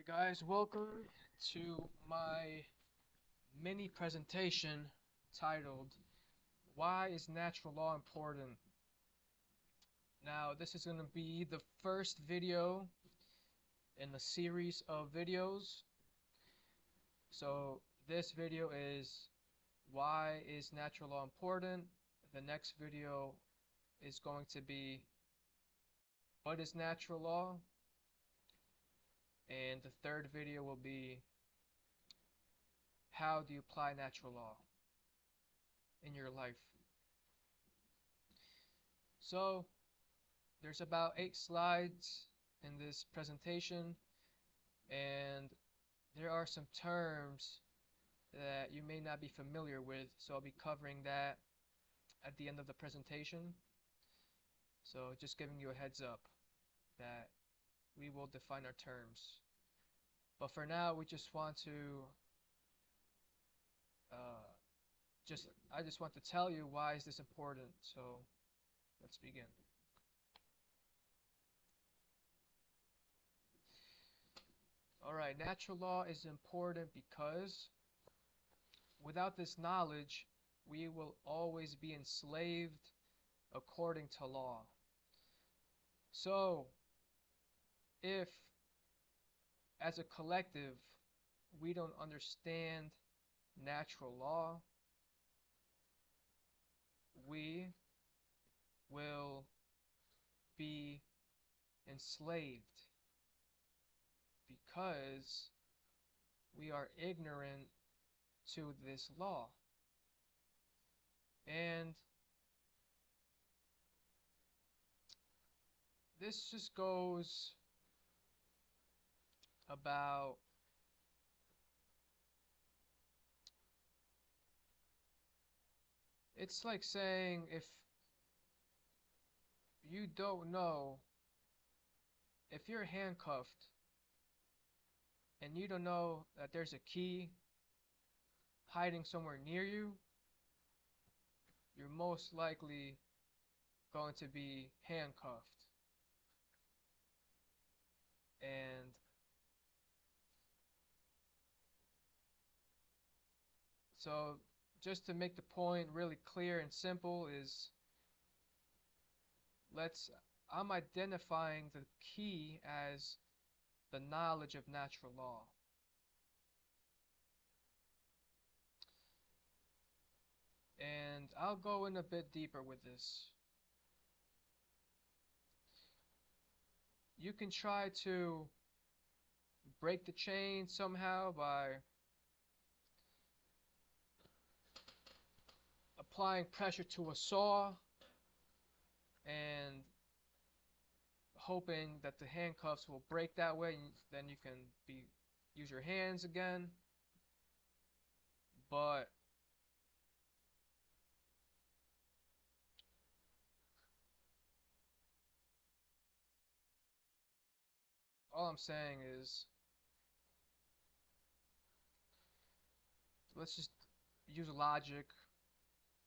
Guys, welcome to my mini presentation titled Why is Natural Law Important? Now, this is going to be the first video in a series of videos. So, this video is Why is Natural Law Important? The next video is going to be What is Natural Law? And the third video will be How do you apply natural law in your life? So, there's about 8 slides in this presentation, and there are some terms that you may not be familiar with, so I'll be covering that at the end of the presentation. So just giving you a heads up that we will define our terms. But for now, we just want to I just want to tell you why is this important. So let's begin. Alright, natural law is important because without this knowledge, we will always be enslaved according to law. So, if as a collective we don't understand natural law, we will be enslaved because we are ignorant to this law. And this just goes about it's like saying if you don't know, if you're handcuffed and you don't know that there's a key hiding somewhere near you, you're most likely going to be handcuffed. And so just to make the point really clear and simple is I'm identifying the key as the knowledge of natural law. And I'll go in a bit deeper with this. You can try to break the chain somehow by applying pressure to a saw and hoping that the handcuffs will break that way, and then you can use your hands again. But all I'm saying is let's just use logic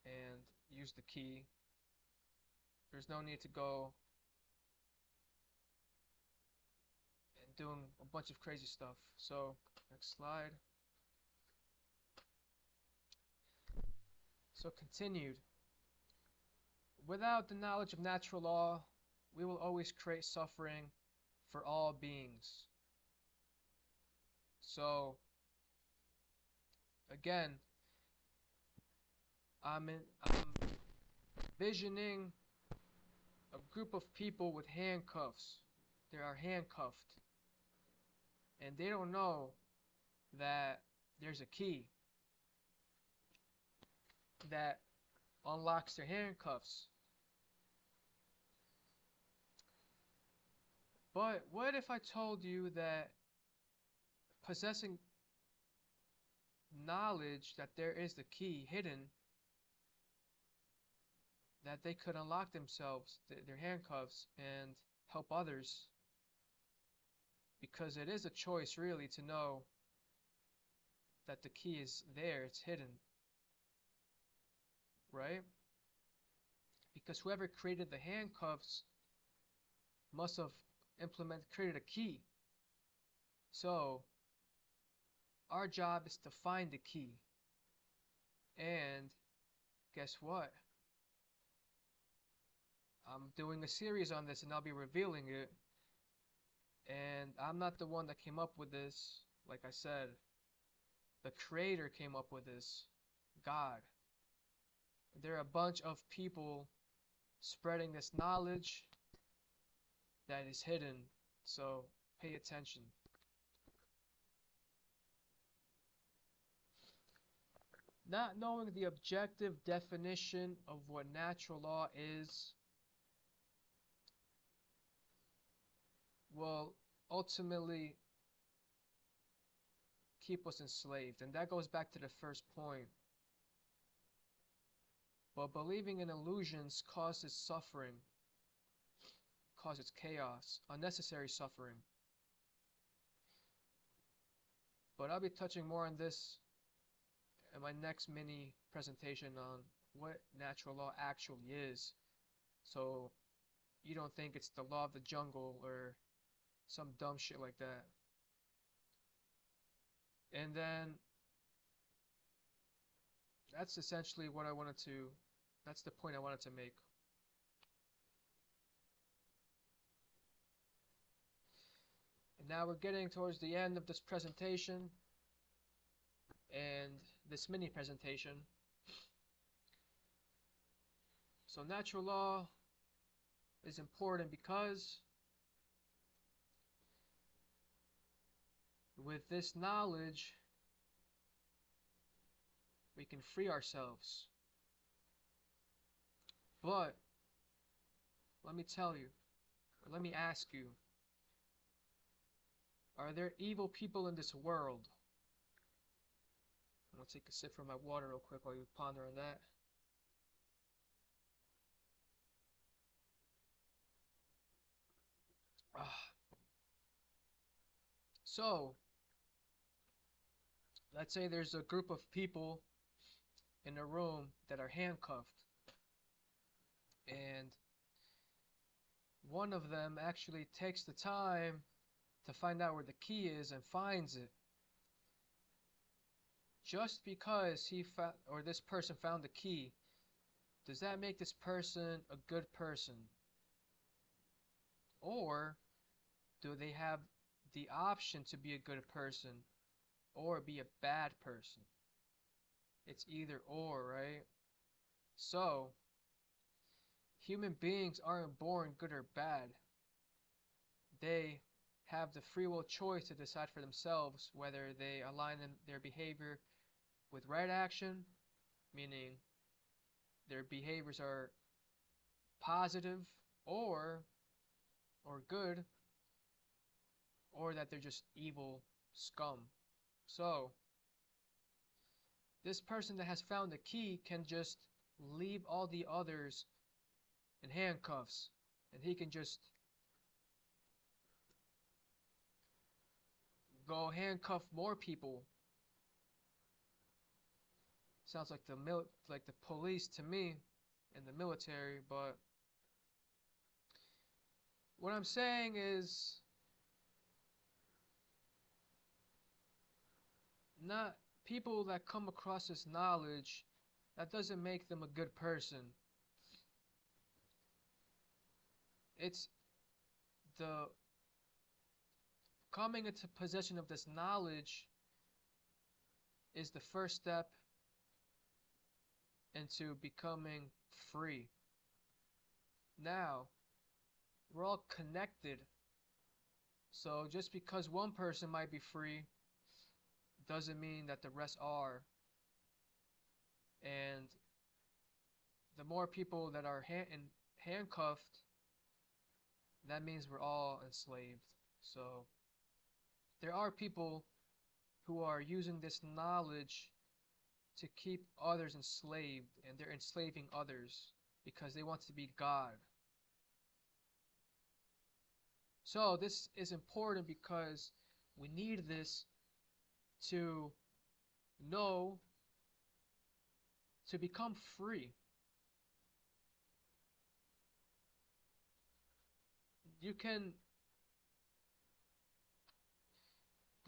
and use the key. There's no need to go and doing a bunch of crazy stuff. So next slide. So continued. Without the knowledge of natural law, we will always create suffering for all beings. So again, I'm envisioning a group of people with handcuffs. They are handcuffed, and they don't know that there's a key that unlocks their handcuffs. But what if I told you that possessing knowledge that there is the key hidden, that they could unlock themselves, their handcuffs, and help others? Because it is a choice really to know that the key is there, it's hidden. Right? Because whoever created the handcuffs must have created a key. So our job is to find the key. And guess what? I'm doing a series on this and I'll be revealing it. And I'm not the one that came up with this. Like I said, the creator came up with this. God. There are a bunch of people spreading this knowledge that is hidden. So pay attention. Not knowing the objective definition of what natural law is will ultimately keep us enslaved. And that goes back to the first point. But believing in illusions causes suffering, causes chaos, unnecessary suffering. But I'll be touching more on this in my next mini presentation on what natural law actually is. So you don't think it's the law of the jungle or some dumb shit like that. And then that's essentially what I wanted to, that's the point I wanted to make. And now we're getting towards the end of this presentation and this mini presentation. So natural law is important because with this knowledge we can free ourselves. But let me tell you, or let me ask you, are there evil people in this world? I'm gonna take a sip from my water real quick while you ponder on that. So, let's say there's a group of people in a room that are handcuffed, and one of them actually takes the time to find out where the key is and finds it. Just because he found, or this person found the key, does that make this person a good person? Or do they have the option to be a good person or be a bad person? It's either or, right? So, human beings aren't born good or bad. They have the free will choice to decide for themselves whether they align their behavior with right action, meaning their behaviors are positive or good, or that they're just evil scum. So, this person that has found the key can just leave all the others in handcuffs, and he can just go handcuff more people. Sounds like the police to me and the military, but what I'm saying is not people that come across this knowledge, that doesn't make them a good person. It's the coming into possession of this knowledge is the first step into becoming free. Now, we're all connected. So just because one person might be free doesn't mean that the rest are. And the more people that are handcuffed, that means we're all enslaved. So there are people who are using this knowledge to keep others enslaved, and they're enslaving others because they want to be God. So this is important because we need this to know, to become free. You can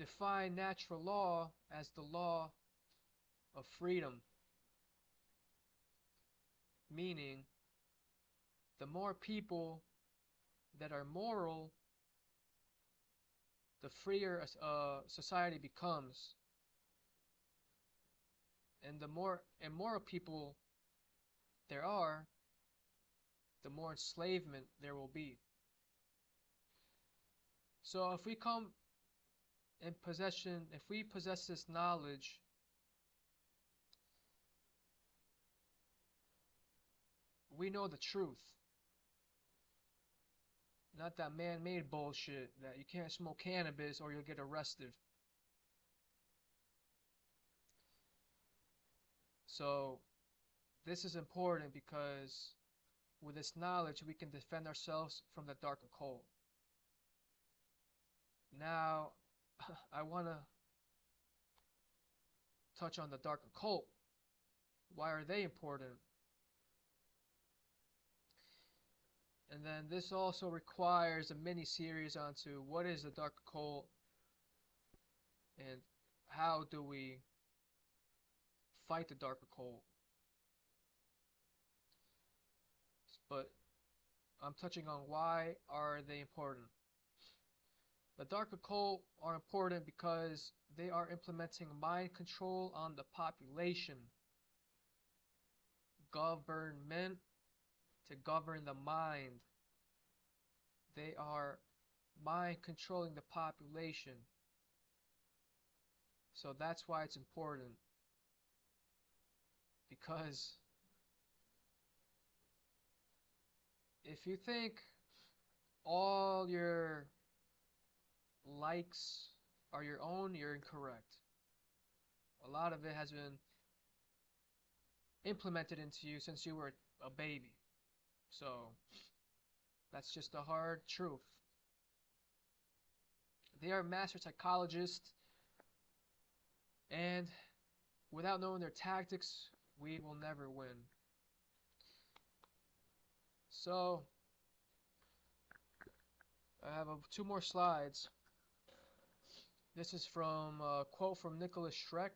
define natural law as the law of freedom, meaning the more people that are moral, the freer a society becomes. And the more immoral people there are, the more enslavement there will be. So if we come in possession, if we possess this knowledge, we know the truth. Not that man-made bullshit that you can't smoke cannabis or you'll get arrested. So this is important because with this knowledge we can defend ourselves from the dark occult. Now I want to touch on the dark occult. Why are they important? And then this also requires a mini series onto what is the dark occult and how do we fight the dark occult. But I'm touching on why are they important. The dark occult are important because they are implementing mind control on the population. Government to govern the mind. They are mind controlling the population. So that's why it's important. Because if you think all your likes are your own, you're incorrect. A lot of it has been implemented into you since you were a baby. So that's just the hard truth. They are master psychologists, and without knowing their tactics, we will never win. So I have two more slides. This is from a quote from Nicholas Schreck.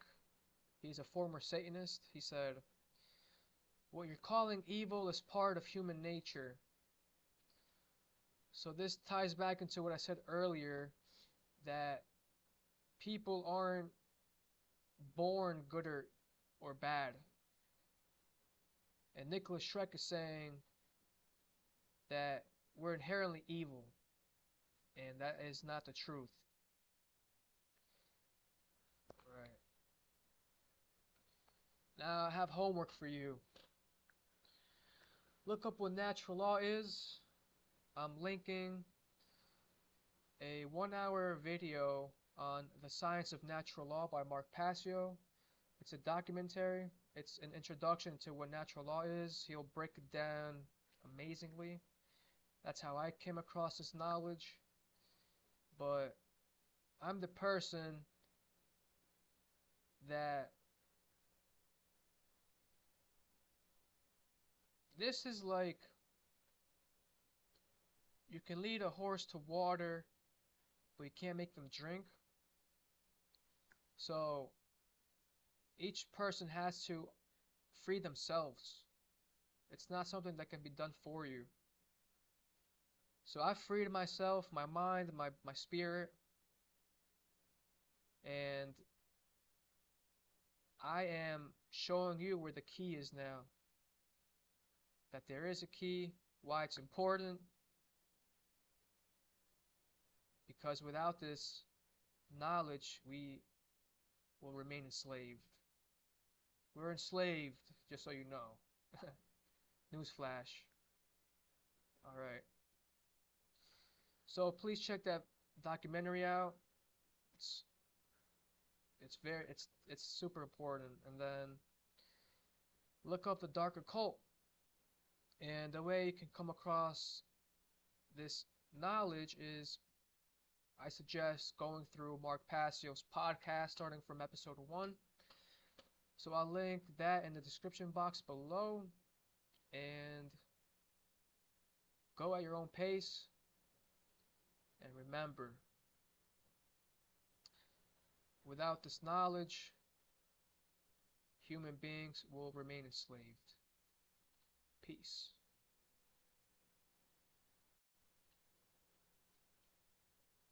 He's a former Satanist. He said, "What you're calling evil is part of human nature." So this ties back into what I said earlier, that people aren't born good or bad. And Nicholas Schreck is saying that we're inherently evil, and that is not the truth. Right. Now I have homework for you. Look up what natural law is. I'm linking a 1-hour video on the science of natural law by Mark Passio. It's a documentary. It's an introduction to what natural law is. He'll break it down amazingly. That's how I came across this knowledge. But I'm the person that this is like you can lead a horse to water, but you can't make them drink. So each person has to free themselves. It's not something that can be done for you. So I freed myself, my mind, my spirit, and I am showing you where the key is now. That there is a key, why it's important. Because without this knowledge, we will remain enslaved. We're enslaved, just so you know. Newsflash. Alright. So please check that documentary out. It's super important. And then look up the dark occult. And the way you can come across this knowledge is, I suggest going through Mark Passio's podcast starting from episode 1. So I'll link that in the description box below, and go at your own pace. And remember, Without this knowledge, human beings will remain enslaved. Peace.